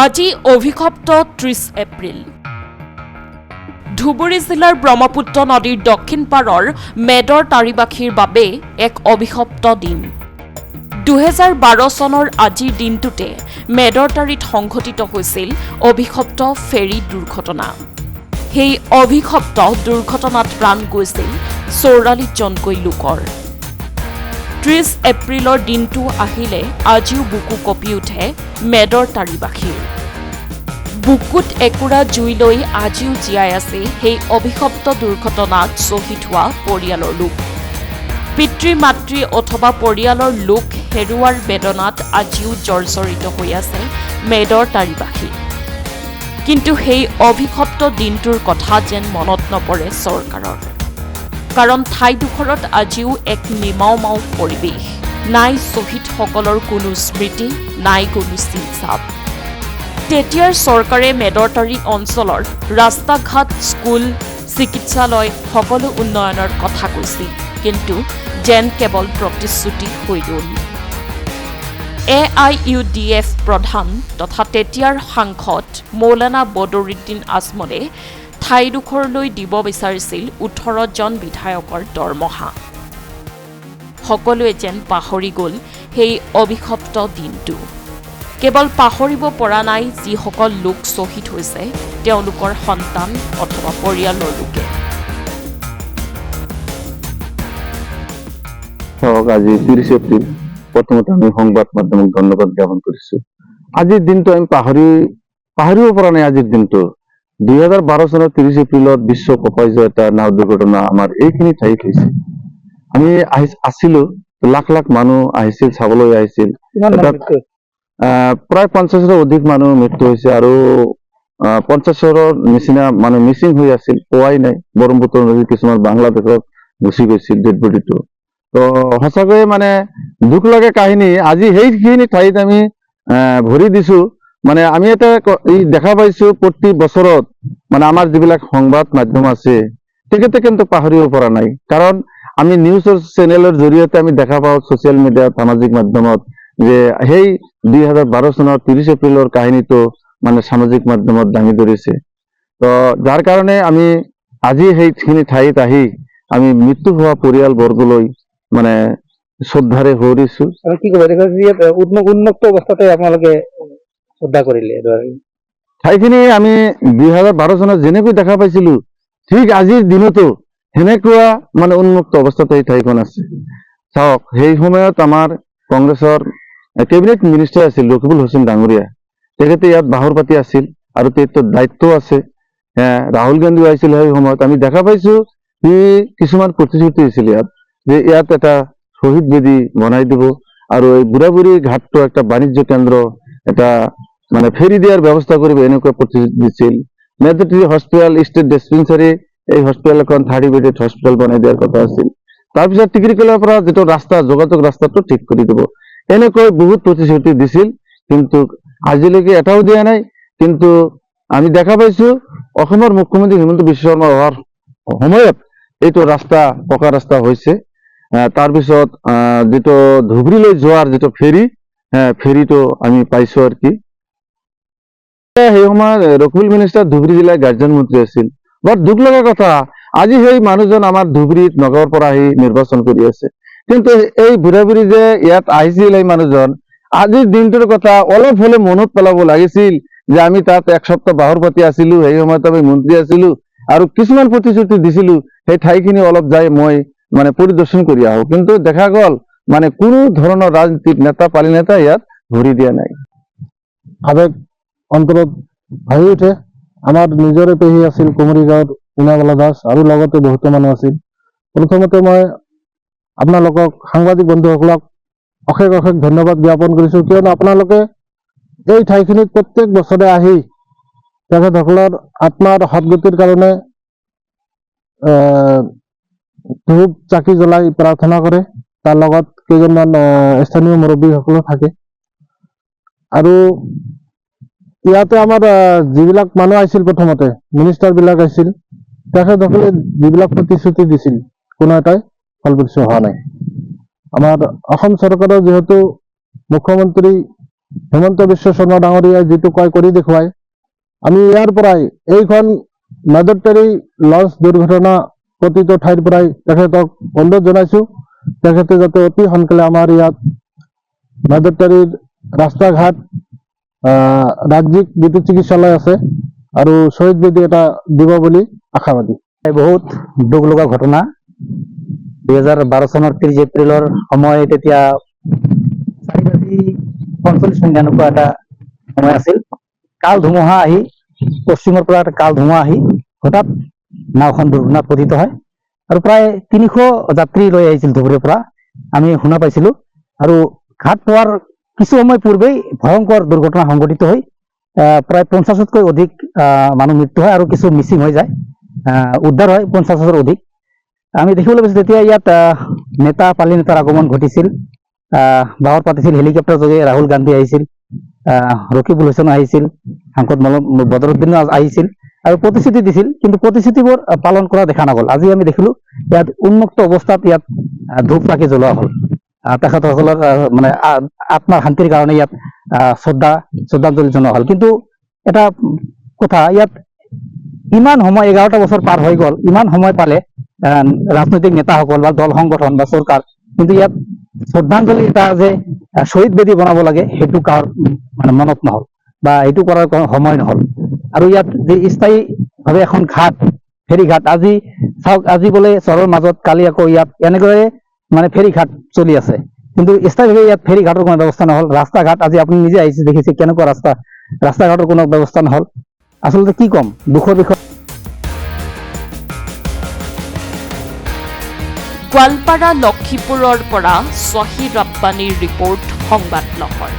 আজি অভিশপ্ত ৩০ এপ্ৰিল। ধুবুৰী জিলাৰ ব্ৰহ্মপুত্ৰ নদীৰ দক্ষিণ পাৰৰ মেদৰ তাৰিবাসীৰ বাবে এক অভিশপ্ত দিন। ২০১২ চনৰ আজিৰ দিনটোতে মেদৰ তাৰিত সংঘটিত হৈছিল অভিশপ্ত ফেৰী দুৰ্ঘটনা। সেই অভিশপ্ত দুৰ্ঘটনাত প্ৰাণ গৈছিল ৪৪ জনকৈ লোকৰ। ৩০ এপ্ৰিলৰ দিনটো আহিলে আজিও বুকু কঁপি উঠে মেদৰ তাৰিবাসীৰ। বুকুত একুৰা জুই লৈ আজিও জীয়াই আছে সেই অভিশপ্ত দুৰ্ঘটনাত শ্বহীদ হোৱা পৰিয়ালৰ লোক। পিতৃ মাতৃ অথবা পৰিয়ালৰ লোক হেৰুৱাৰ বেদনাত আজিও জৰ্জৰিত হৈ আছে মেদৰ তাৰিবাসী। কিন্তু সেই অভিশপ্ত দিনটোৰ কথা যেন মনত নপৰে চৰকাৰৰ। কাৰণ ঠাইডোখৰত আজিও এক নিমাওমাও পৰিৱেশ। নাই শ্বহীদসকলৰ কোনো স্মৃতি, নাই কোনো চিনচাপ। তেতিয়াৰ চৰকাৰে মেদৰতাৰী অঞ্চলৰ ৰাস্তা ঘাট, স্কুল, চিকিৎসালয় সকলো উন্নয়নৰ কথা কৈছিল, কিন্তু যেন কেৱল প্ৰতিশ্ৰুতি হৈ ৰ'ল। AIUDF প্ৰধান তথা তেতিয়াৰ সাংসদ মৌলানা বদৰুদ্দিন আজমলে ঠাইডোখৰলৈ দিব বিচাৰিছিল ১৮ জন বিধায়কৰ দৰমহা। সকলোৱে যেন পাহৰি গ'ল সেই অভিশপ্ত দিনটো। কেৱল পাহৰিব পৰা নাই যিসকল লোক শ্বহীদ হৈছে তেওঁলোকৰ সন্তান অথবা পৰিয়ালৰ লোকে। আজি ৩০ এপ্ৰিল। প্ৰথমতে আমি সংবাদ মাধ্যমক ধন্যবাদ জ্ঞাপন কৰিছো। আজিৰ দিনটো আমি পাহৰিব পৰা নাই। আজিৰ দিনটো ২০১২ চনৰ ৩০ এপ্ৰিলত বিশ্ব কপাইজ এটা নাও দুৰ্ঘটনা আমাৰ এইখিনি ঠাইত হৈছে। আমি আছিলো, লাখ লাখ মানুহ আহিছিল, চাবলৈ আহিছিল। প্ৰায় ৫০ৰো অধিক মানুহ মৃত্যু হৈছে আৰু ৫০ৰ নিচিনা মানুহ মিচিং হৈ আছিল, পোৱাই নাই। ব্ৰহ্মপুত্ৰ নদীৰ কিছুমান বাংলাদেশত গুচি গৈছিল ডেড বডিটো। তো সঁচাকৈয়ে মানে দুখ লগা কাহিনী। আজি সেইখিনি ঠাইত আমি ভৰি দিছো। মানে আমি এটা দেখা পাইছো প্ৰতি বছৰত মানে আমাৰ যিবিলাক সংবাদ মাধ্যম আছে তেখেতে কিন্তু পাহৰিব পৰা নাই। কাৰণ আমি নিউজৰ চেনেলৰ জৰিয়তে আমি দেখা পাওঁ ছচিয়েল মিডিয়াত, সামাজিক মাধ্যমত যে সেই ২০১২ চনৰ ৩০ এপ্ৰিলৰ কাহিনীটো মানে সামাজিক মাধ্যমত দাঙি ধৰিছে। তো যাৰ কাৰণে আমি আজি সেইখিনি ঠাইত আহি আমি মৃত্যু হোৱা পৰিয়ালবৰ্গলৈ মানে শ্ৰদ্ধাৰে সুঁৱৰিছো। কি ক'ব, উন্মুক্ত অৱস্থাতে আপোনালোকে শ্ৰদ্ধা কৰিলে? ঠাইখিনি আমি ২০১২ চনত যেনেকৈ দেখা পাইছিলো ঠিক আজিৰ দিনতো সেনেকুৱা মানে উন্মুক্ত অৱস্থাতে এই ঠাইখন আছে। চাওক, সেই সময়ত আমাৰ কংগ্ৰেছৰ কেবিনেট মিনিষ্টাৰ আছিল ৰকিবুল হুছেইন ডাঙৰীয়া। তেখেতে ইয়াত বাহৰ পাতি আছিল আৰু তেখেতৰ দায়িত্ব আছে। ৰাহুল গান্ধীও আহিছিল সেই সময়ত। আমি দেখা পাইছো সি কিছুমান প্ৰতিশ্ৰুতি দিছিল ইয়াত যে ইয়াত এটা শ্বহীদ বেদী বনাই দিব আৰু এই বুঢ়াবুঢ়ী ঘাটটো একটা বাণিজ্য কেন্দ্ৰ, এটা মানে ফেৰী দিয়াৰ ব্যৱস্থা কৰিব, এনেকুৱা প্ৰতিশ্ৰুতি দিছিল। মেট্ৰিক হস্পিটেল, ষ্টেট ডিছপেঞ্চাৰী, এই হস্পিটেল এখন 30 বেডেড হস্পিটেল বনাই দিয়াৰ কথা আছিল। তাৰপিছত টিকৰিকলাৰ পৰা যিটো ৰাস্তা, যোগাযোগ ৰাস্তাটো ঠিক কৰি দিব, এনেকৈ বহুত প্ৰতিশ্ৰুতি দিছিল, কিন্তু আজিলৈকে এটাও দিয়া নাই। কিন্তু আমি দেখা পাইছো অসমৰ মুখ্যমন্ত্ৰী হিমন্ত বিশ্ব শৰ্মা হোৱাৰ সময়ত এইটো ৰাস্তা পকা ৰাস্তা হৈছে। তাৰপিছত যিটো ধুবুৰীলৈ যোৱাৰ যিটো ফেৰীটো আমি পাইছো আৰু কি। সেই সময়ত ৰকিবুল মিনিষ্টাৰ ধুবুৰী জিলাৰ গাৰ্জন মন্ত্ৰী আছিল। বৰ দুখ লগা কথা, আজি সেই মানুহজন আমাৰ ধুবুৰীত নগাঁৱৰ পৰা আহি নিৰ্বাচন কৰি আছে। কিন্তু এই বুঢ়া বুঢ়ী যে ইয়াত আহিছিল এই মানুহজন, আজিৰ দিনটোৰ কথা অলপ হলে মনত পেলাব লাগিছিল যে আমি তাত এক সপ্তাহ বাহৰ পাতি আছিলো, সেই সময়ত আমি মন্ত্ৰী আছিলো আৰু কিছুমান প্ৰতিশ্ৰুতি দিছিলো। সেই ঠাইখিনি অলপ যাই মই মানে পৰিদৰ্শন কৰি আহো, কিন্তু দেখা গল মানে কোনো ধৰণৰ ৰাজনীতিক নেতা পালি নেতা ইয়াত ভৰি দিয়া নাই। আবেগ অন্তৰত ভাবি উঠে। আমাৰ নিজৰে পেহী আছিল কুমৰীগাঁৱৰ ইনাবালা দাস, আৰু লগতে বহুতো মানুহ আছিল। প্ৰথমতে মই আপোনালোকক সাংবাদিক বন্ধুসকলক অশেষ অশেষ ধন্যবাদ জ্ঞাপন কৰিছো, কিয়নো আপোনালোকে এই ঠাইখিনিত প্ৰত্যেক বছৰে আহি তেখেতসকলৰ আত্মাৰ সদগতিৰ কাৰণে ধূপ চাকি জ্বলাই প্ৰাৰ্থনা কৰে। তাৰ লগত কেইজনমান স্থানীয় মুৰব্বীসকলো থাকে। আৰু ইয়াতে আমাৰ যিবিলাক মানুহ আহিছিল, প্ৰথমতে মিনিষ্টাৰ বিলাক আহিছিল, তেখেতসকলে যিবিলাক প্ৰতিশ্ৰুতি দিছিল কোনো এটাই ফলপ্ৰসূ হোৱা নাই। আমাৰ অসম চৰকাৰৰ যিহেতু মুখ্যমন্ত্ৰী হিমন্ত বিশ্ব শৰ্মা ডাঙৰীয়াই যিটো কয় কৰি দেখুৱায়। আমি ইয়াৰ পৰাই এইখন মেজৰটাৰী লঞ্চ দুৰ্ঘটনা পতিত ঠাইৰ পৰাই তেখেতক অনুৰোধ জনাইছো, তেখেতে যাতে অতি সোনকালে আমাৰ ইয়াত মেজৰটাৰীৰ ৰাস্তা ঘাট, ৰাজ্যিক যিটো চিকিৎসালয় আছে আৰু শ্বহীদ বেদী এটা দিব বুলি আশাবাদী। বহুত দুখ লগা ঘটনা। 2012 চনৰ 30 এপ্ৰিলৰ সময়, তেতিয়া 4:45 এনেকুৱা এটা সময় আছিল। কাল ধুমুহা আহি, পশ্চিমৰ পৰা এটা কাল ধুমুহা আহি হঠাৎ নাওখন দুৰ্ঘটনাত পতিত হয় আৰু প্ৰায় 300 যাত্ৰী লৈ আহিছিল ধুবুৰীৰ পৰা, আমি শুনা পাইছিলো। আৰু ঘাট পোৱাৰ কিছু সময় পূৰ্বেই ভয়ংকৰ দুৰ্ঘটনা সংঘটিত হৈ প্ৰায় 50তকৈ অধিক মানুহ মৃত্যু হয় আৰু কিছু মিচিং হৈ যায়, উদ্ধাৰ হয় 50ৰ অধিক। আমি দেখিবলৈ পাইছো তেতিয়া ইয়াত নেতা পালি নেতাৰ আগমন ঘটিছিল, বাহৰ পাতিছিল, হেলিকপ্টাৰ যোগে ৰাহুল গান্ধী আহিছিল, ৰকিবুল হুছেইন আহিছিল, সাংসদ বদৰুদ্দিনো আহিছিল আৰু প্ৰতিশ্ৰুতি দিছিল, কিন্তু প্ৰতিশ্ৰুতিবোৰ পালন কৰা দেখা নগ'ল। আজি আমি দেখিলো ইয়াত উন্মুক্ত অৱস্থাত ইয়াত ধূপ চাকি জ্বলোৱা হ'ল। তেখেতসকলৰ মানে আত্মাৰ শান্তিৰ কাৰণে ইয়াত শ্ৰদ্ধাঞ্জলি জনোৱা হ'ল। কিন্তু এটা কথা, ইয়াত ইমান সময় 11টা বছৰ পাৰ হৈ গ'ল, ইমান সময় পালে ৰাজনৈতিক নেতাসকল বা দল সংগঠন বা চৰকাৰ, কিন্তু ইয়াত শ্ৰদ্ধাঞ্জলি এটা যে শ্বহীদ বেদী বনাব লাগে সেইটো কাৰো মানে মনত নহল বা এইটো কৰাৰ কোনো সময় নহল। আৰু ইয়াত যে স্থায়ীভাৱে এখন ঘাট, ফেৰী ঘাট, আজি চাওক, আজি বোলে চহৰৰ মাজত, কালি আকৌ ইয়াত এনেকৈয়ে মানে ফেৰী ঘাট চলি আছে, কিন্তু স্থায়ীভাৱে ইয়াত ফেৰী ঘাটৰ কোনো ব্যৱস্থা নহল। ৰাস্তা ঘাট, আজি আপুনি নিজে আহিছে দেখিছে কেনেকুৱা ৰাস্তা ঘাটৰ কোনো ব্যৱস্থা নহল। আচলতে কি ক'ম, দুখৰ বিষয়। গোৱালপাৰা লক্ষীপুৰৰ পৰা শ্বহীদ ৰাব্বানীৰ ৰিপৰ্ট, সংবাদ লহৰ।